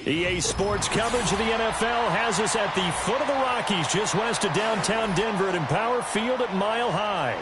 EA Sports coverage of the NFL has us at the foot of the Rockies, just west of downtown Denver at Empower Field at Mile High.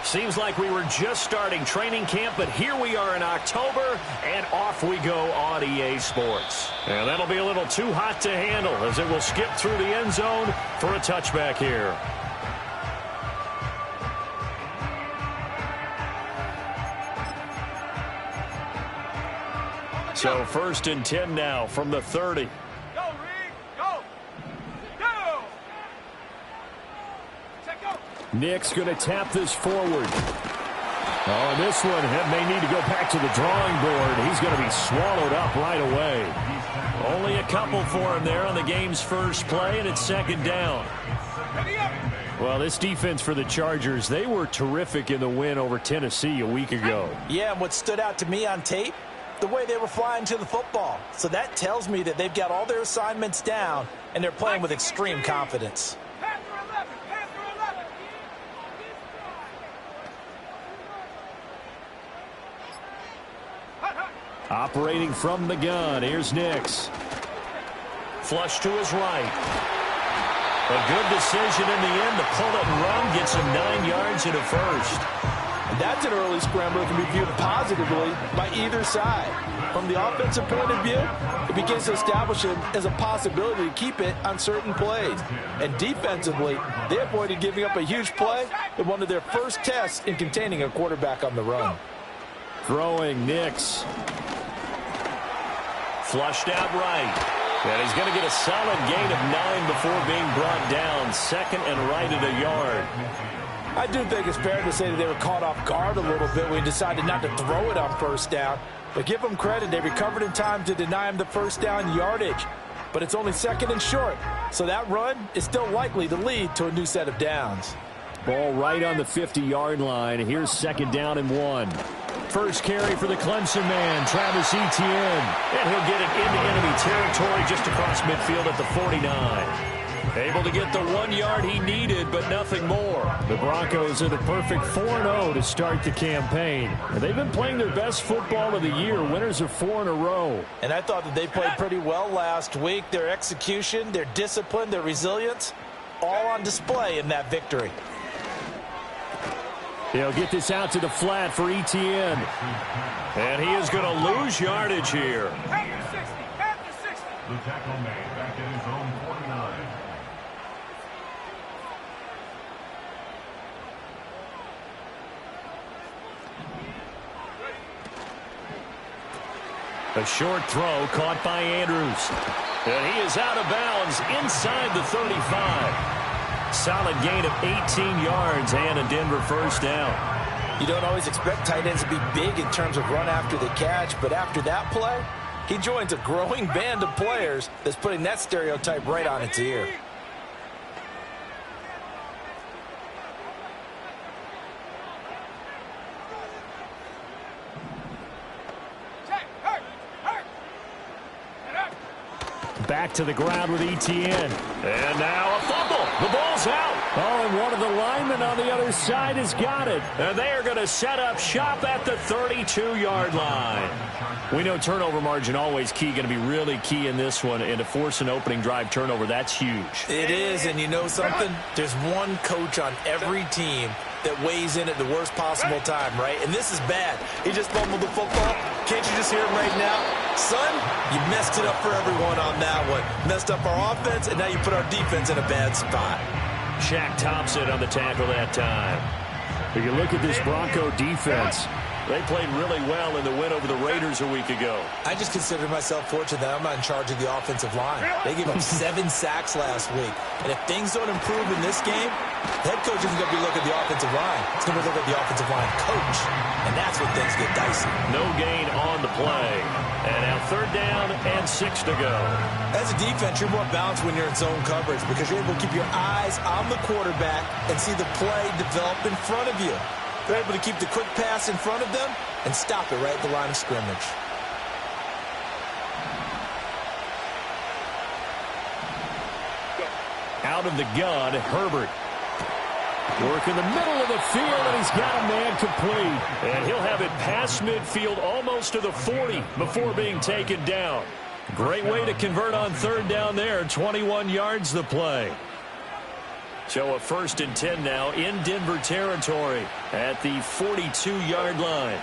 Seems like we were just starting training camp, but here we are in October, and off we go on EA Sports. And that'll be a little too hot to handle as it will skip through the end zone for a touchback here. So 1st and 10 now from the 30. Nick's going to tap this forward. Oh, and this one may need to go back to the drawing board. He's going to be swallowed up right away. Only a couple for him there on the game's first play, and it's 2nd down. Well, this defense for the Chargers, they were terrific in the win over Tennessee a week ago. Yeah, and what stood out to me on tape, the way they were flying to the football. So that tells me that they've got all their assignments down, and they're playing with extreme confidence. Operating from the gun, here's Nix. Flush to his right. A good decision in the end to pull it and run, gets him 9 yards and a first. And that's an early scramble that can be viewed positively by either side. From the offensive point of view, it begins to establish him as a possibility to keep it on certain plays. And defensively, they avoided giving up a huge play in one of their first tests in containing a quarterback on the run. Throwing Nix. Flushed out right. And he's going to get a solid gain of 9 before being brought down. 2nd and right at a yard. I do think it's fair to say that they were caught off guard a little bit when he decided not to throw it on 1st down. But give them credit, they recovered in time to deny him the 1st down yardage. But it's only 2nd and short, so that run is still likely to lead to a new set of downs. Ball right on the 50-yard line. Here's 2nd down and 1. First carry for the Clemson man, Travis Etienne. And he'll get it into enemy territory just across midfield at the 49. Able to get the 1 yard he needed, but nothing more. The Broncos are the perfect 4-0 to start the campaign. And they've been playing their best football of the year, winners of 4 in a row. And I thought that they played pretty well last week. Their execution, their discipline, their resilience, all on display in that victory. He'll get this out to the flat for Etienne. And he is going to lose yardage here. The tackle made back in his own 49. A short throw caught by Andrews. And he is out of bounds inside the 35. Solid gain of 18 yards and a Denver 1st down. You don't always expect tight ends to be big in terms of run after the catch, but after that play, he joins a growing band of players that's putting that stereotype right on its ear. Back to the ground with Etienne. And now a fumble. The ball's out. Oh, and one of the linemen on the other side has got it. And they are going to set up shop at the 32-yard line. We know turnover margin always key, going to be really key in this one. And to force an opening drive turnover, that's huge. It is, and you know something? There's one coach on every team that weighs in at the worst possible time, right? And this is bad. He just fumbled the football. Can't you just hear him right now? Son, you messed it up for everyone on that one. Messed up our offense, and now you put our defense in a bad spot. Shaq Thompson on the tackle that time. If you look at this Bronco defense, they played really well in the win over the Raiders a week ago. I just consider myself fortunate that I'm not in charge of the offensive line. They gave up 7 sacks last week. And if things don't improve in this game, the head coach isn't going to be looking at the offensive line. He's going to look at the offensive line coach. And that's when things get dicey. No gain on the play. And now 3rd down and 6 to go. As a defense, you're more balanced when you're in zone coverage because you're able to keep your eyes on the quarterback and see the play develop in front of you. They're able to keep the quick pass in front of them and stop it right at the line of scrimmage. Out of the gun, Herbert. Work in the middle of the field, and he's got a man complete. And he'll have it past midfield almost to the 40 before being taken down. Great way to convert on third down there. 21 yards the play. So a 1st and 10 now in Denver territory at the 42-yard line.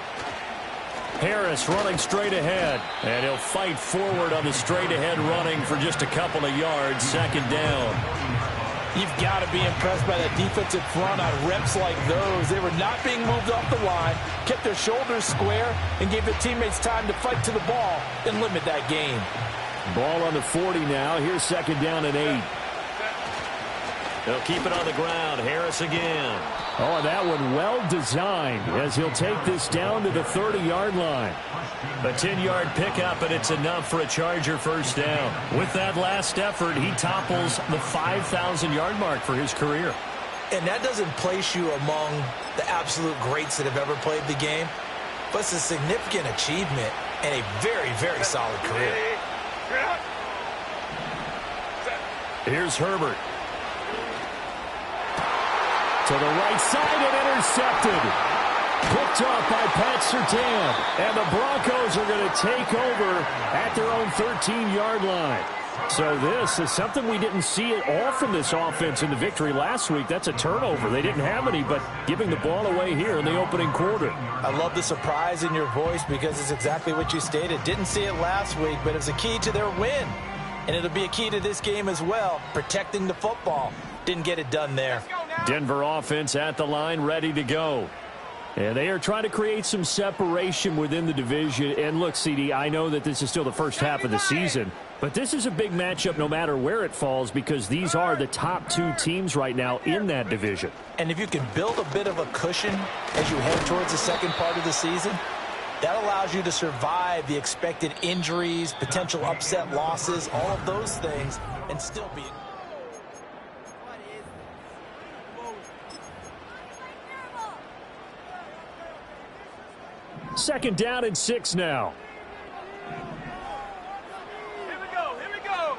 Harris running straight ahead, and he'll fight forward on the straight-ahead running for just a couple of yards. 2nd down. You've got to be impressed by that defensive front on reps like those. They were not being moved off the line, kept their shoulders square, and gave their teammates time to fight to the ball and limit that gain. Ball on the 40 now. Here's 2nd down and 8. They'll keep it on the ground. Harris again. Oh, that one well designed as he'll take this down to the 30-yard line. A 10-yard pickup, and it's enough for a Charger 1st down. With that last effort, he topples the 5,000-yard mark for his career. And that doesn't place you among the absolute greats that have ever played the game, but it's a significant achievement and a very, very solid career. Here's Herbert. To the right side and intercepted. Picked off by Pat Surtain. And the Broncos are going to take over at their own 13-yard line. So this is something we didn't see at all from this offense in the victory last week. That's a turnover. They didn't have any, but giving the ball away here in the opening quarter. I love the surprise in your voice because it's exactly what you stated. Didn't see it last week, but it's a key to their win. And it'll be a key to this game as well, protecting the football. Didn't get it done there. Denver offense at the line, ready to go. And they are trying to create some separation within the division. And look, CD, I know that this is still the first half of the season, but this is a big matchup no matter where it falls because these are the top 2 teams right now in that division. And if you can build a bit of a cushion as you head towards the second part of the season, that allows you to survive the expected injuries, potential upset losses, all of those things, and still be... 2nd down and 6 now. Here we go, here we go.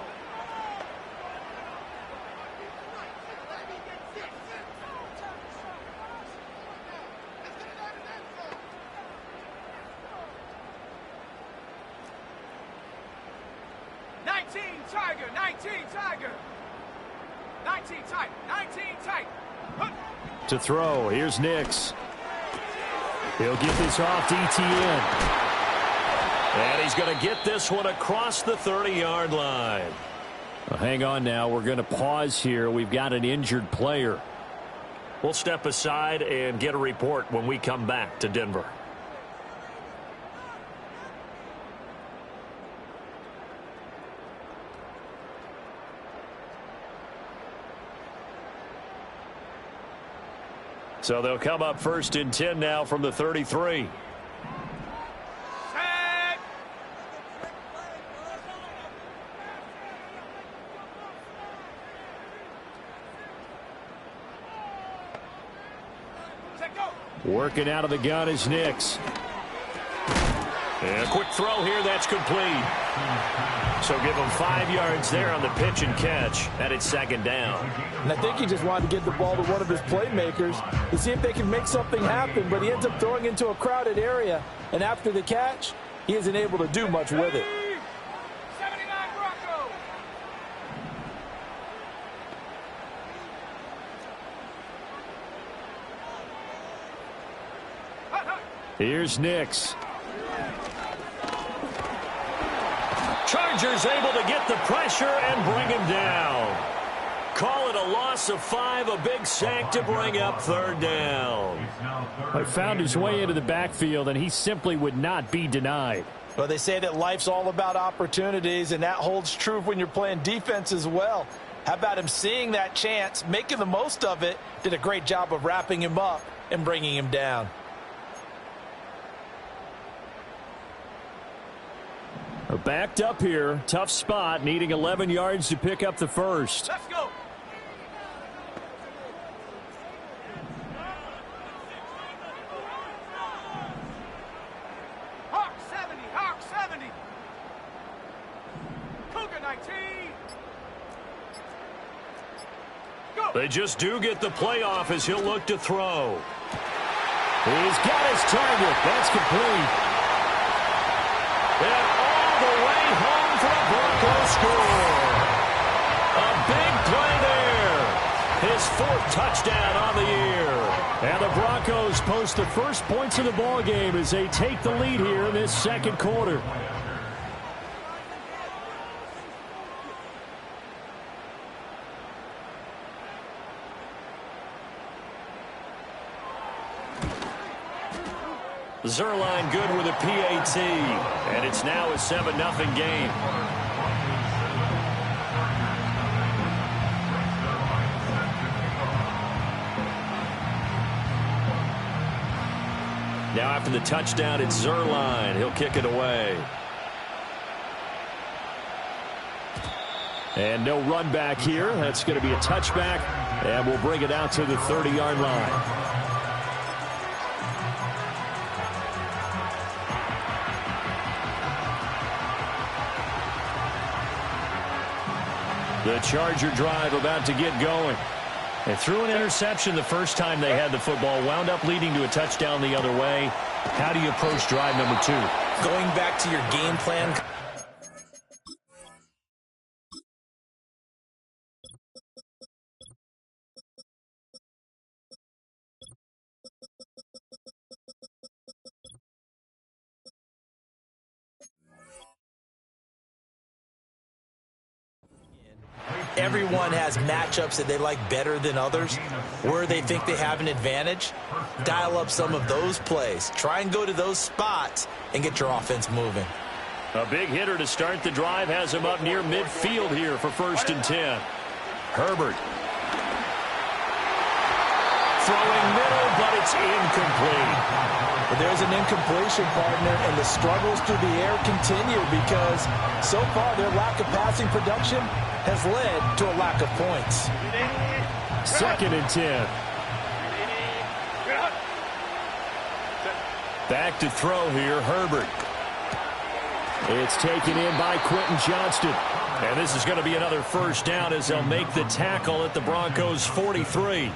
Tiger, 19 Tiger. 19 tight, 19 tight. To throw, here's Nix. He'll get this off to Etienne. And he's going to get this one across the 30-yard line. Well, hang on now. We're going to pause here. We've got an injured player. We'll step aside and get a report when we come back to Denver. So they'll come up 1st and 10 now from the 33. Set. Set, go. Working out of the gun is Nix. And a quick throw here, that's complete. So give him 5 yards there on the pitch and catch, and it's 2nd down. And I think he just wanted to get the ball to one of his playmakers to see if they can make something happen, but he ends up throwing into a crowded area. And after the catch, he isn't able to do much with it. 79 Broncos. Here's Nix. Chargers able to get the pressure and bring him down. Call it a loss of 5, a big sack to bring up 3rd down. He found his way into the backfield, and he simply would not be denied. Well, they say that life's all about opportunities, and that holds true when you're playing defense as well. How about him seeing that chance, making the most of it, did a great job of wrapping him up and bringing him down. Backed up here, tough spot, needing 11 yards to pick up the first. Let's go. They just do get the playoff as he'll look to throw. He's got his target. That's complete. And all the way home for a Broncos score. A big play there. His 4th touchdown on the year. And the Broncos post the first points of the ball game as they take the lead here in this second quarter. Zuerlein good with a PAT, and it's now a 7-0 game. Now after the touchdown, it's Zuerlein. He'll kick it away. And no run back here. That's going to be a touchback, and we'll bring it out to the 30-yard line. The Charger drive about to get going. They threw an interception the first time they had the football, wound up leading to a touchdown the other way. How do you approach drive number 2? Going back to your game plan. Everyone has matchups that they like better than others, where they think they have an advantage. Dial up some of those plays. Try and go to those spots and get your offense moving. A big hitter to start the drive has him up near midfield here for 1st and 10. Herbert. Throwing middle, but it's incomplete. But there's an incompletion, partner, and the struggles through the air continue because so far their lack of passing production has led to a lack of points. 2nd and 10. Back to throw here, Herbert. It's taken in by Quentin Johnston. And this is going to be another 1st down as they'll make the tackle at the Broncos' 43.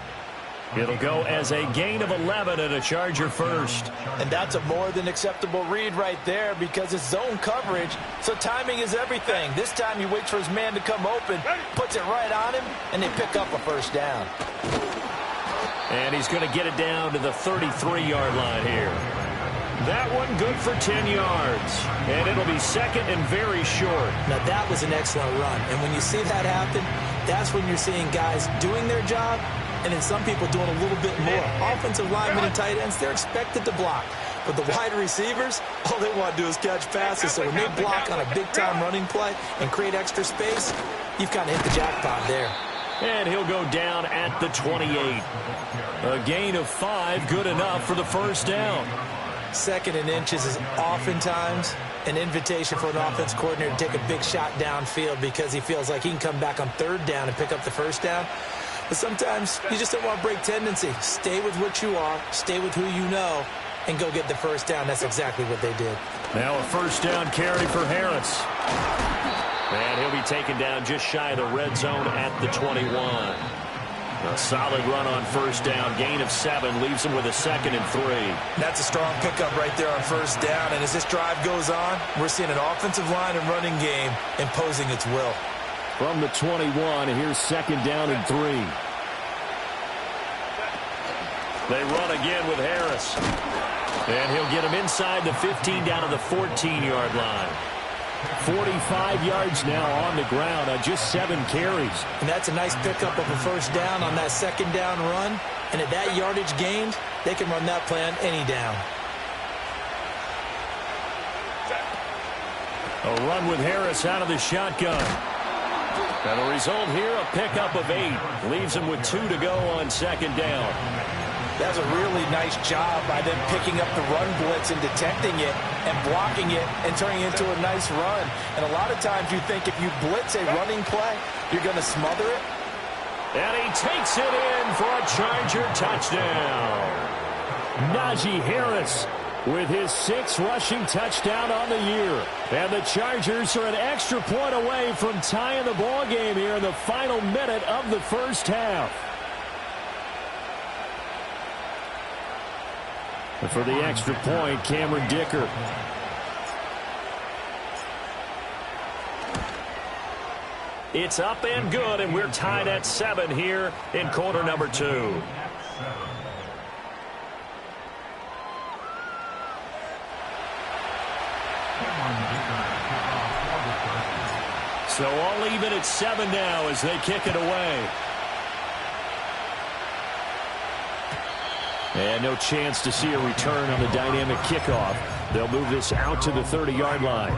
It'll go as a gain of 11 and a Charger 1st. And that's a more than acceptable read right there because it's zone coverage, so timing is everything. This time he waits for his man to come open, puts it right on him, and they pick up a 1st down. And he's going to get it down to the 33-yard line here. That one good for 10 yards. And it'll be 2nd and very short. Now that was an excellent run. And when you see that happen, that's when you're seeing guys doing their job and then some people doing a little bit more. Offensive linemen and tight ends, they're expected to block. But the wide receivers, all they want to do is catch passes. So when they block on a big-time running play and create extra space, you've kind of hit the jackpot there. And he'll go down at the 28. A gain of 5, good enough for the 1st down. 2nd and inches is oftentimes an invitation for an offense coordinator to take a big shot downfield because he feels like he can come back on 3rd down and pick up the 1st down. But sometimes you just don't want to break tendency. Stay with what you are, stay with who you know, and go get the 1st down. That's exactly what they did. Now a 1st down carry for Harris. And he'll be taken down just shy of the red zone at the 21. A solid run on 1st down. Gain of 7 leaves him with a 2nd and 3. That's a strong pickup right there on 1st down. And as this drive goes on, we're seeing an offensive line and running game imposing its will. From the 21, here's 2nd down and 3. They run again with Harris. And he'll get him inside the 15 down to the 14-yard line. 45 yards now on the ground on just 7 carries. And that's a nice pickup of a 1st down on that 2nd down run. And at that yardage gained, they can run that play on any down. A run with Harris out of the shotgun. And the result here, a pickup of 8. Leaves him with 2 to go on 2nd down. That's a really nice job by them picking up the run blitz and detecting it and blocking it and turning it into a nice run. And a lot of times you think if you blitz a running play, you're going to smother it. And he takes it in for a Charger touchdown. Najee Harris with his 6th rushing touchdown on the year. And the Chargers are an extra point away from tying the ball game here in the final minute of the 1st half. And for the extra point, Cameron Dicker. It's up and good, and we're tied at 7 here in quarter number 2. So all even at 7 now as they kick it away. And no chance to see a return on the dynamic kickoff. They'll move this out to the 30-yard line.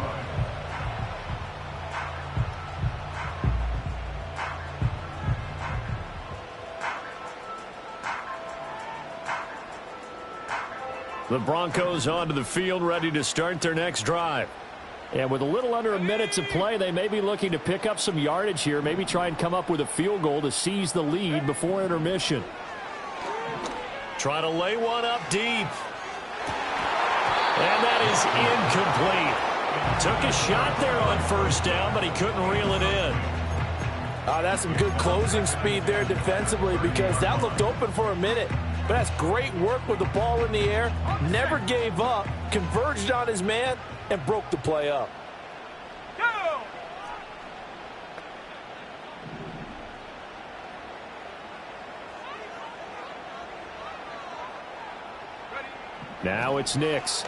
The Broncos onto the field, ready to start their next drive. And with a little under a minute to play, they may be looking to pick up some yardage here, maybe try and come up with a field goal to seize the lead before intermission. Try to lay one up deep. And that is incomplete. Took a shot there on first down, but he couldn't reel it in. That's some good closing speed there defensively, because that looked open for a minute. But that's great work with the ball in the air. Never gave up, converged on his man, and broke the play up. Go! Now it's Nix.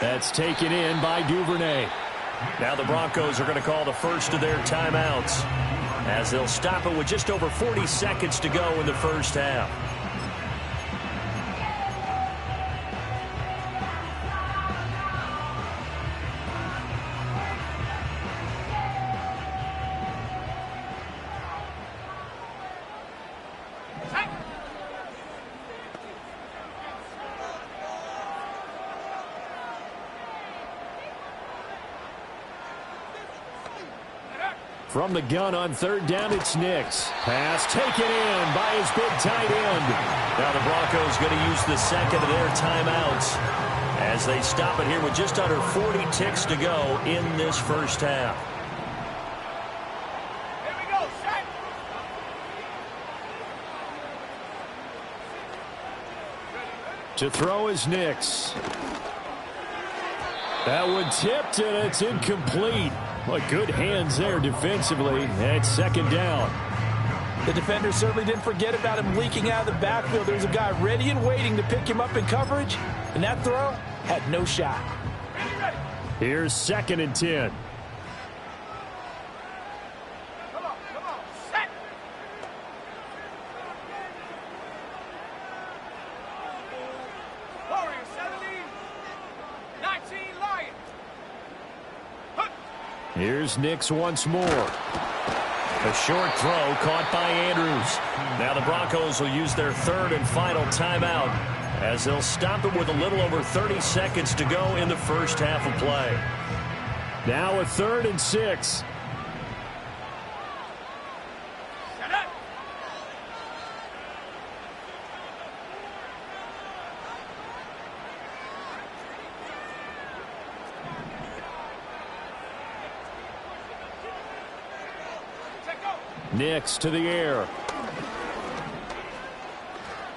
That's taken in by Duvernay. Now the Broncos are going to call the first of their timeouts, as they'll stop it with just over 40 seconds to go in the first half. From the gun on third down, it's Nix. Pass taken in by his big tight end. Now the Broncos going to use the second of their timeouts as they stop it here with just under 40 ticks to go in this first half. Here we go, set! To throw is Nix. That one tipped, and it's incomplete. Well, good hands there defensively. It's second down. The defender certainly didn't forget about him leaking out of the backfield. There's a guy ready and waiting to pick him up in coverage, and that throw had no shot. Here's 2nd and 10. Come on, set! Warriors 17, 19 Lions. Here's Nix once more. A short throw caught by Andrews. Now the Broncos will use their third and final timeout as they'll stop it with a little over 30 seconds to go in the first half of play. Now a 3rd and 6. Set up! Nix to the air.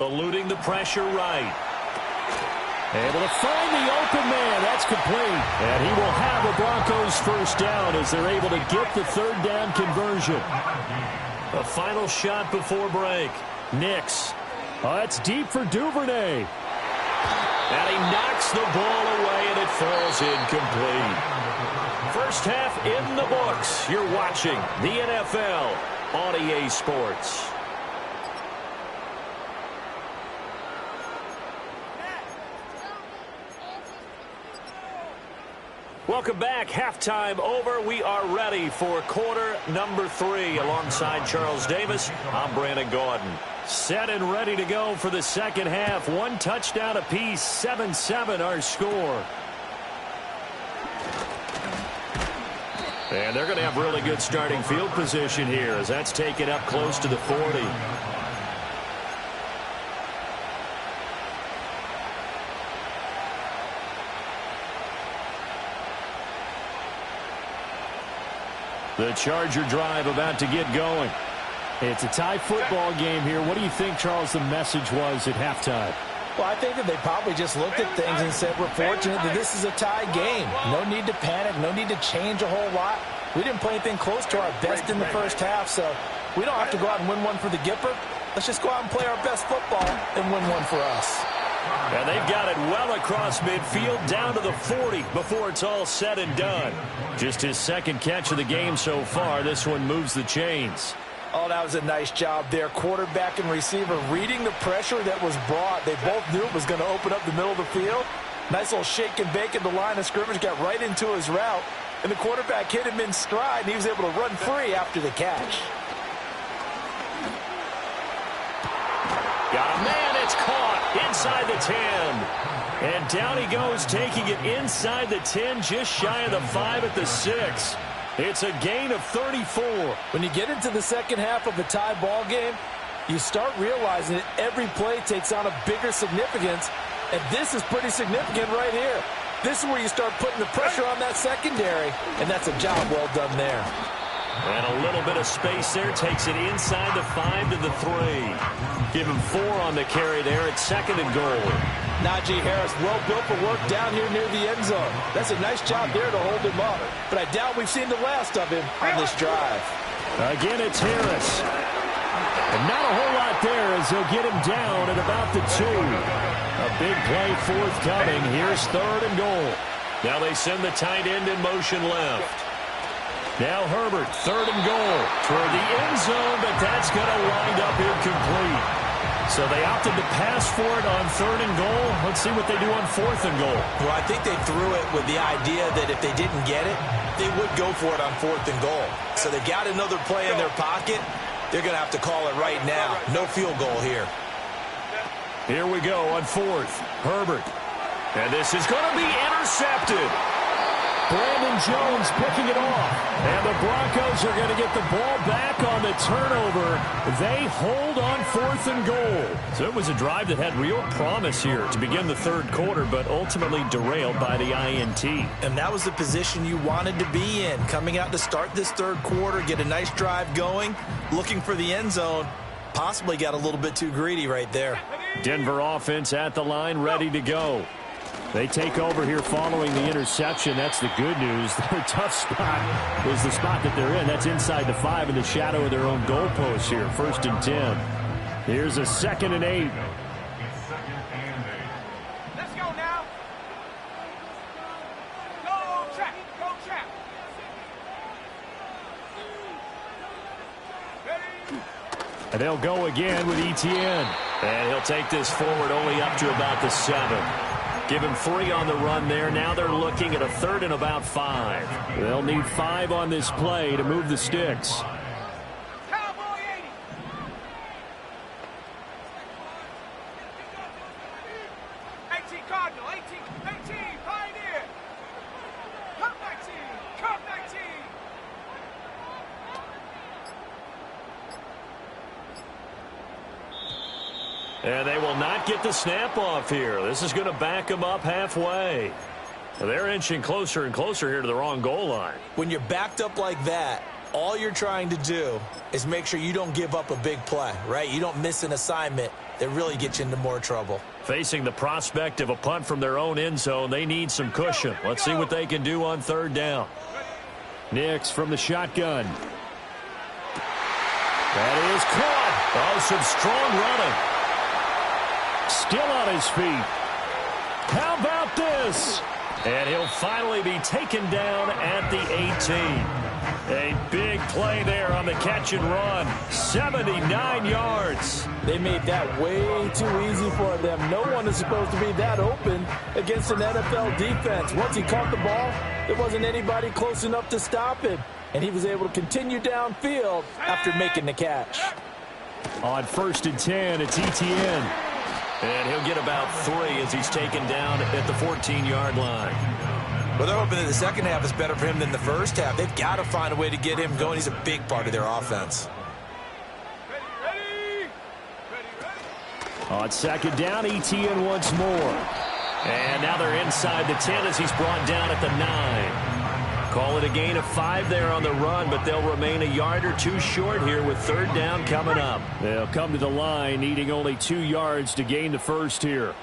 Eluding the pressure right. Able to find the open man. That's complete. And he will have a Broncos first down as they're able to get the third down conversion. A final shot before break. Nix. That's deep for Duvernay. And he knocks the ball away, and it falls incomplete. First half in the books. You're watching the NFL on EA Sports. Welcome back. Halftime over. We are ready for quarter number 3. Alongside Charles Davis, I'm Brandon Gaudin. Set and ready to go for the second half. One touchdown apiece. 7-7 our score. And they're going to have really good starting field position here as that's taken up close to the 40. The Charger drive about to get going. It's a tie football game here. What do you think, Charles, the message was at halftime? Well, I think that they probably just looked at things and said, we're fortunate that this is a tie game. No need to panic, no need to change a whole lot. We didn't play anything close to our best in the first half, so we don't have to go out and win one for the Gipper. Let's just go out and play our best football and win one for us. And they've got it well across midfield down to the 40 before it's all said and done. Just his second catch of the game so far. This one moves the chains. Oh, that was a nice job there. Quarterback and receiver reading the pressure that was brought. They both knew it was going to open up the middle of the field. Nice little shake and bake at the line of scrimmage. Got right into his route. And the quarterback hit him in stride, and he was able to run free after the catch. Got a man. It's caught inside the 10. And down he goes, taking it inside the 10, just shy of the 5 at the 6. It's a gain of 34. When you get into the second half of a tie ball game, you start realizing that every play takes on a bigger significance, and this is pretty significant right here. This is where you start putting the pressure on that secondary, and that's a job well done there. And a little bit of space there, takes it inside the 5 to the 3. Give him 4 on the carry there at 2nd and goal. Najee Harris, well built for work down here near the end zone. That's a nice job there to hold him up. But I doubt we've seen the last of him on this drive. Again, it's Harris. And not a whole lot there as they'll get him down at about the 2. A big play forthcoming. Here's 3rd and goal. Now they send the tight end in motion left. Now Herbert, 3rd and goal toward the end zone, but that's going to wind up incomplete. So they opted to pass for it on 3rd and goal. Let's see what they do on 4th and goal. Well, I think they threw it with the idea that if they didn't get it, they would go for it on 4th and goal. So they got another play in their pocket. They're going to have to call it right now. No field goal here. Here we go on 4th. Herbert. And this is going to be intercepted. Brandon Jones picking it off. And the Broncos are going to get the ball back on the turnover. They hold on 4th and goal. So it was a drive that had real promise here to begin the 3rd quarter, but ultimately derailed by the INT. And that was the position you wanted to be in. Coming out to start this 3rd quarter, get a nice drive going, looking for the end zone. Possibly got a little bit too greedy right there. Denver offense at the line, ready to go. They take over here following the interception. That's the good news. Their tough spot is the spot that they're in. That's inside the 5 in the shadow of their own goalpost here. 1st and 10. Here's a 2nd and 8. Let's go now. Go trap. Go trap. Ready? And they'll go again with Etienne. And he'll take this forward only up to about the 7. Give him 3 on the run there. Now they're looking at a 3rd and about 5. They'll need 5 on this play to move the sticks. Cowboy 80. 18 Cardinal. 18 Pioneer. Cup 19. Cup 19. And they will not get the snap off here. This is going to back them up halfway. They're inching closer and closer here to the wrong goal line. When you're backed up like that, all you're trying to do is make sure you don't give up a big play, right? You don't miss an assignment that really gets you into more trouble. Facing the prospect of a punt from their own end zone, they need some cushion. Let's see what they can do on 3rd down. Nix from the shotgun. That is caught. Oh, some strong running. Still on his feet. How about this? And he'll finally be taken down at the 18. A big play there on the catch and run. 79 yards. They made that way too easy for them. No one is supposed to be that open against an NFL defense. Once he caught the ball, there wasn't anybody close enough to stop him. And he was able to continue downfield after making the catch. On 1st and 10, it's Etienne. And he'll get about 3 as he's taken down at the 14-yard line. Well, they're hoping that the second half is better for him than the first half. They've got to find a way to get him going. He's a big part of their offense. Ready. On 2nd down, Etienne once more. And now they're inside the 10 as he's brought down at the 9. Call it a gain of 5 there on the run, but they'll remain a yard or 2 short here with 3rd down coming up. They'll come to the line needing only 2 yards to gain the first here.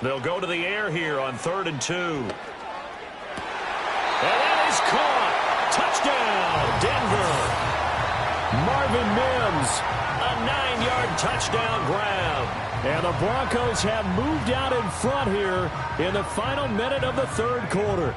They'll go to the air here on 3rd and 2. And that is caught. Touchdown, Denver. Marvin Mims, a 9-yard touchdown grab. And the Broncos have moved out in front here in the final minute of the 3rd quarter.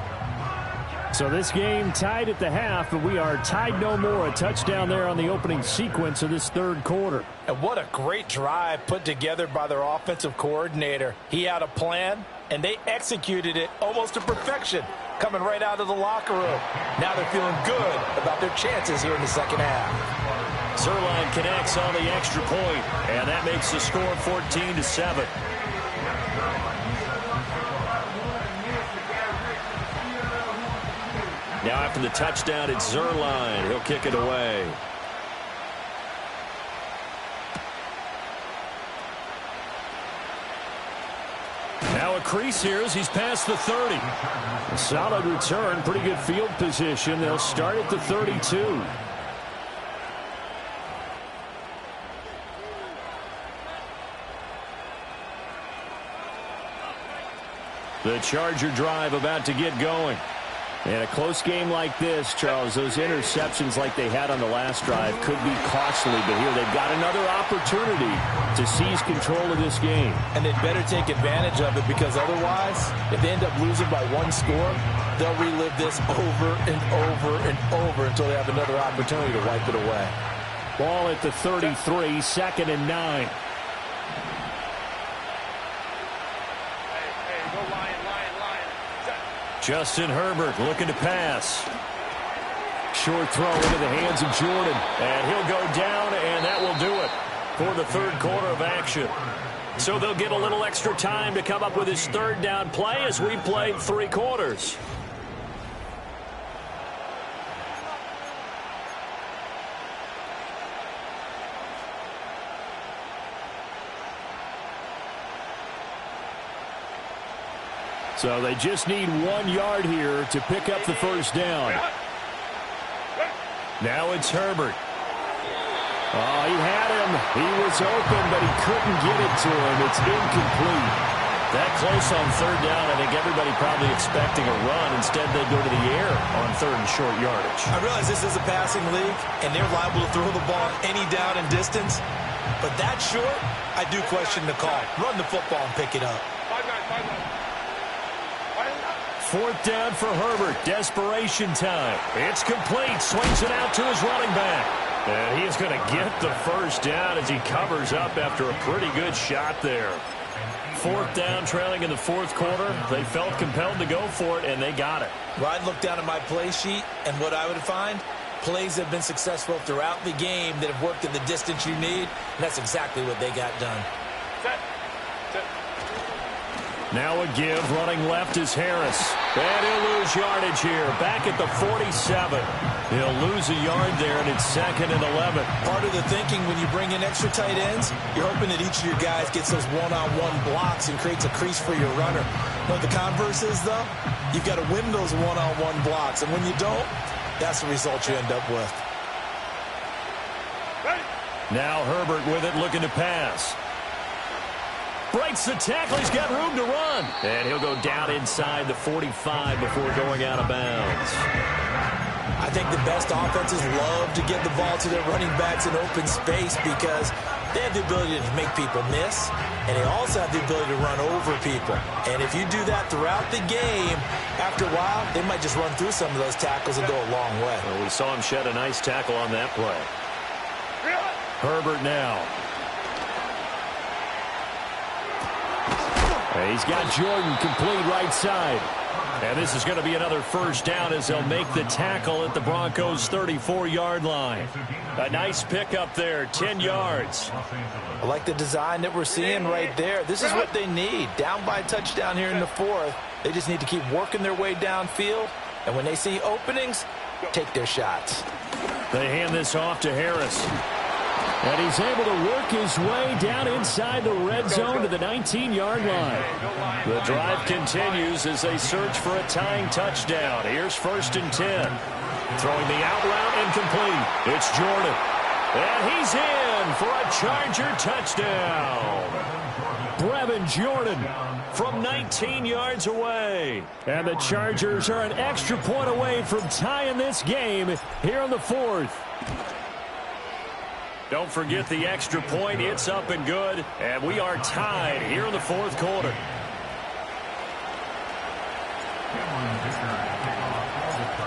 So this game tied at the half, but we are tied no more. A touchdown there on the opening sequence of this 3rd quarter. And what a great drive put together by their offensive coordinator. He had a plan, and they executed it almost to perfection, coming right out of the locker room. Now they're feeling good about their chances here in the second half. Zuerlein connects on the extra point, and that makes the score 14-7. Now after the touchdown, it's Zuerlein. He'll kick it away. Now a crease here as he's past the 30. A solid return, pretty good field position. They'll start at the 32. The Charger drive about to get going. And a close game like this, Charles, those interceptions like they had on the last drive could be costly. But here they've got another opportunity to seize control of this game. And they'd better take advantage of it, because otherwise, if they end up losing by 1 score, they'll relive this over and over and over until they have another opportunity to wipe it away. Ball at the 33, 2nd and 9. Justin Herbert looking to pass. Short throw into the hands of Jordan. And he'll go down, and that will do it for the 3rd quarter of action. So they'll get a little extra time to come up with his 3rd down play as we played 3 quarters. So they just need 1 yard here to pick up the 1st down. Now it's Herbert. Oh, he had him. He was open, but he couldn't get it to him. It's incomplete. That close on 3rd down, I think everybody probably expecting a run. Instead, they go to the air on 3rd and short yardage. I realize this is a passing league, and they're liable to throw the ball any down and distance. But that short, I do question the call. Run the football and pick it up. 4th down for Herbert. Desperation time. It's complete. Swings it out to his running back. And he's going to get the 1st down as he covers up after a pretty good shot there. 4th down, trailing in the 4th quarter. They felt compelled to go for it, and they got it. Well, I'd look down at my play sheet, and what I would find, plays have been successful throughout the game that have worked in the distance you need, and that's exactly what they got done. Now a give, running left is Harris. And he'll lose yardage here, back at the 47. He'll lose a yard there, and it's 2nd and 11. Part of the thinking when you bring in extra tight ends, you're hoping that each of your guys gets those one-on-one blocks and creates a crease for your runner. What the converse is, though, you've got to win those one-on-one blocks, and when you don't, that's the result you end up with. Now Herbert with it, looking to pass. Breaks the tackle. He's got room to run. And he'll go down inside the 45 before going out of bounds. I think the best offenses love to get the ball to their running backs in open space because they have the ability to make people miss, and they also have the ability to run over people. And if you do that throughout the game, after a while, they might just run through some of those tackles and go a long way. Well, we saw him shed a nice tackle on that play. Herbert now. He's got Jordan complete right side. And this is going to be another 1st down as they'll make the tackle at the Broncos' 34-yard line. A nice pickup there, 10 yards. I like the design that we're seeing right there. This is what they need. Down by a touchdown here in the 4th. They just need to keep working their way downfield. And when they see openings, take their shots. They hand this off to Harris. And he's able to work his way down inside the red zone to the 19-yard line. The drive continues as they search for a tying touchdown. Here's 1st and 10. Throwing the out route incomplete. It's Jordan. And he's in for a Charger touchdown. Brevin Jordan from 19 yards away. And the Chargers are an extra point away from tying this game here in the fourth. Don't forget the extra point. It's up and good. And we are tied here in the fourth quarter.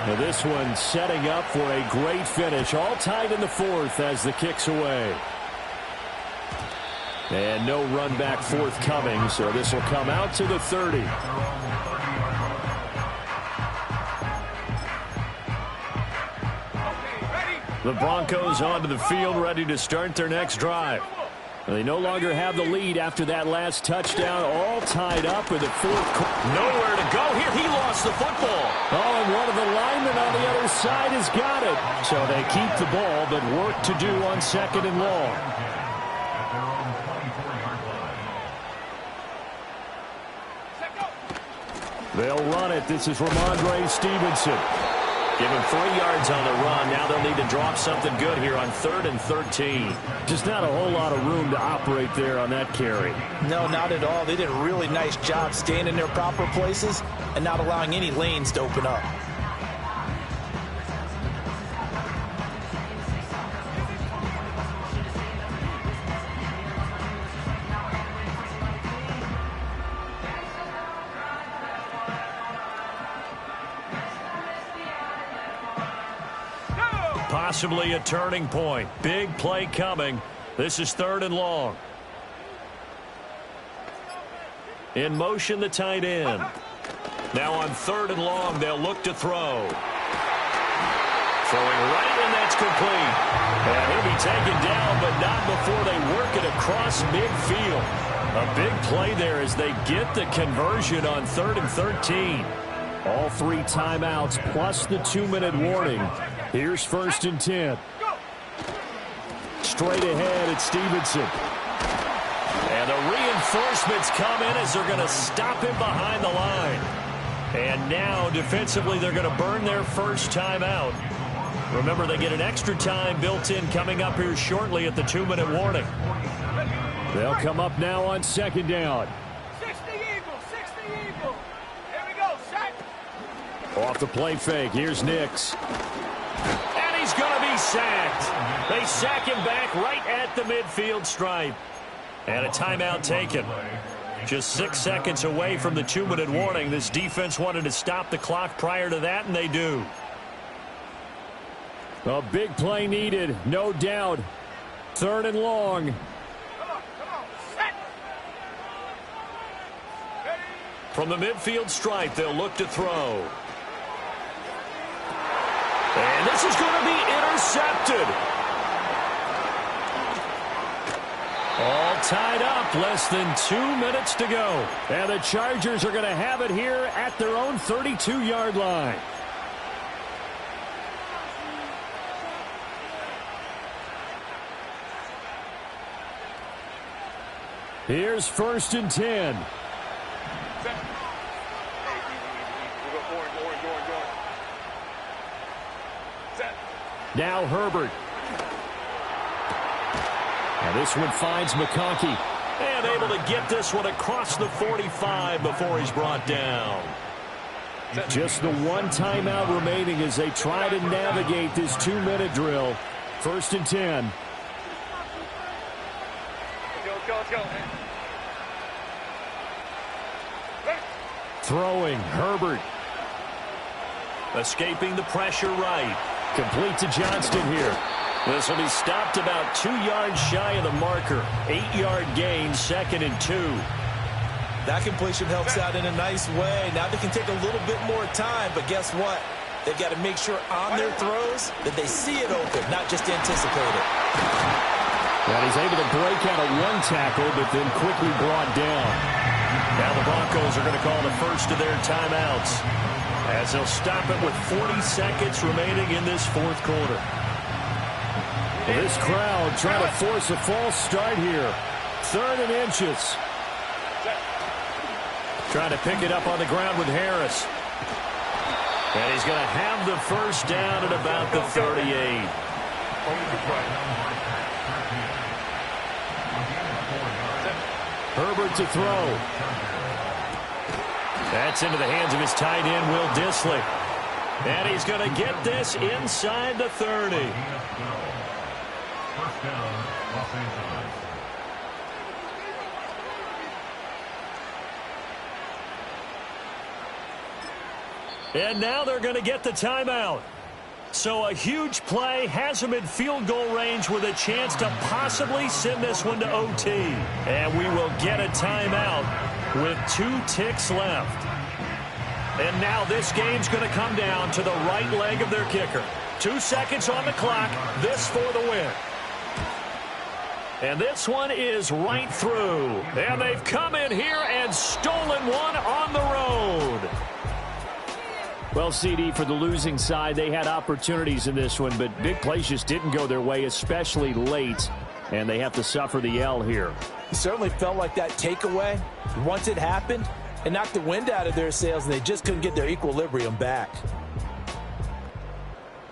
Now this one setting up for a great finish. All tied in the fourth as the kick's away. And no run back forthcoming, so this will come out to the 30. The Broncos onto the field, ready to start their next drive. They no longer have the lead after that last touchdown, all tied up in the fourth quarter. Nowhere to go here. He lost the football. Oh, and one of the linemen on the other side has got it. So they keep the ball, but work to do on second and long. They'll run it. This is Ramondre Stevenson. Give him 3 yards on the run. Now they'll need to drop something good here on 3rd and 13. Just not a whole lot of room to operate there on that carry. No, not at all. They did a really nice job staying in their proper places and not allowing any lanes to open up. Possibly a turning point. Big play coming. This is 3rd and long. In motion, the tight end. Now on 3rd and long, they'll look to throw. Throwing right, and that's complete. And he'll be taken down, but not before they work it across midfield. A big play there as they get the conversion on 3rd and 13. All 3 timeouts plus the 2-minute warning. Here's 1st and 10. Straight ahead at Stevenson. And the reinforcements come in as they're going to stop him behind the line. And now defensively they're going to burn their first timeout. Remember, they get an extra time built in coming up here shortly at the 2-minute warning. They'll come up now on 2nd down. 60 Eagles, 60 Eagles. Here we go, set. Off the play fake, here's Nix. And he's going to be sacked. They sack him back right at the midfield stripe. And a timeout taken. Just 6 seconds away from the 2-minute warning. This defense wanted to stop the clock prior to that, and they do. A big play needed, no doubt. 3rd and long. Come on, set. From the midfield stripe, they'll look to throw. And this is going to be intercepted. All tied up, less than 2 minutes to go. And the Chargers are going to have it here at their own 32-yard line. Here's 1st and 10. Now Herbert. And this one finds McConkey. And able to get this one across the 45 before he's brought down. Just the 1 timeout remaining as they try to navigate this 2-minute drill. 1st and 10. Let's go. Throwing, Herbert. Escaping the pressure right. Complete to Johnston here. This will be stopped about 2 yards shy of the marker. 8-yard gain, 2nd and 2. That completion helps out in a nice way. Now they can take a little bit more time, but guess what? They've got to make sure on their throws that they see it open, not just anticipate it. And he's able to break out of 1 tackle, but then quickly brought down. Now the Broncos are going to call the first of their timeouts as they'll stop it with 40 seconds remaining in this 4th quarter. This crowd trying to force a false start here. 3rd and inches. Trying to pick it up on the ground with Harris. And he's going to have the first down at about the 38. Herbert to throw. That's into the hands of his tight end, Will Dissly. And he's going to get this inside the 30. First down, Los Angeles. And now they're going to get the timeout. So a huge play has them in field goal range with a chance to possibly send this one to OT. And we will get a timeout with 2 ticks left. And now this game's going to come down to the right leg of their kicker. 2 seconds on the clock. This for the win. And this one is right through. And they've come in here and stolen one on the road. Well, CD, for the losing side, they had opportunities in this one, but big plays just didn't go their way, especially late, and they have to suffer the L here. It certainly felt like that takeaway, once it happened, it knocked the wind out of their sails, and they just couldn't get their equilibrium back.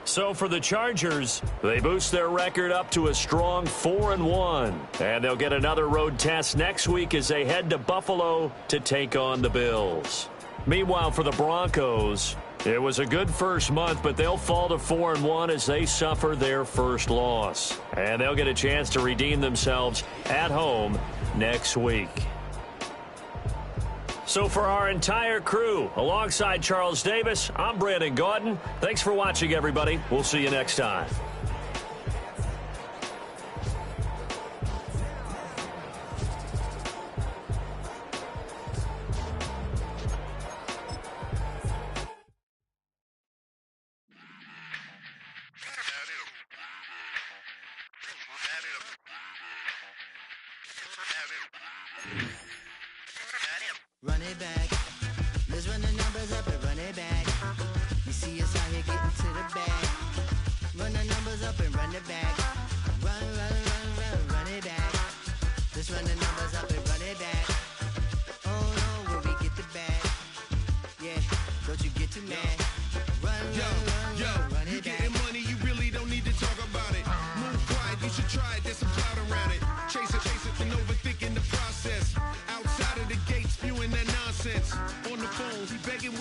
So for the Chargers, they boost their record up to a strong 4-1. And they'll get another road test next week as they head to Buffalo to take on the Bills. Meanwhile, for the Broncos, it was a good first month, but they'll fall to 4-1 as they suffer their first loss. And they'll get a chance to redeem themselves at home next week. So for our entire crew, alongside Charles Davis, I'm Brandon Gaudin. Thanks for watching, everybody. We'll see you next time. Run it back. Let's run the numbers up and run it back. You see us out here getting to the bag. Run the numbers up and run it back. Run, run, run, run, run it back. Let's run the numbers up and run it back. Oh no, when we get the bag. Yeah, don't you get too mad. Run, run it back. You getting money, you really don't need to talk about it. Move quiet, you should try it, there's some clout around it.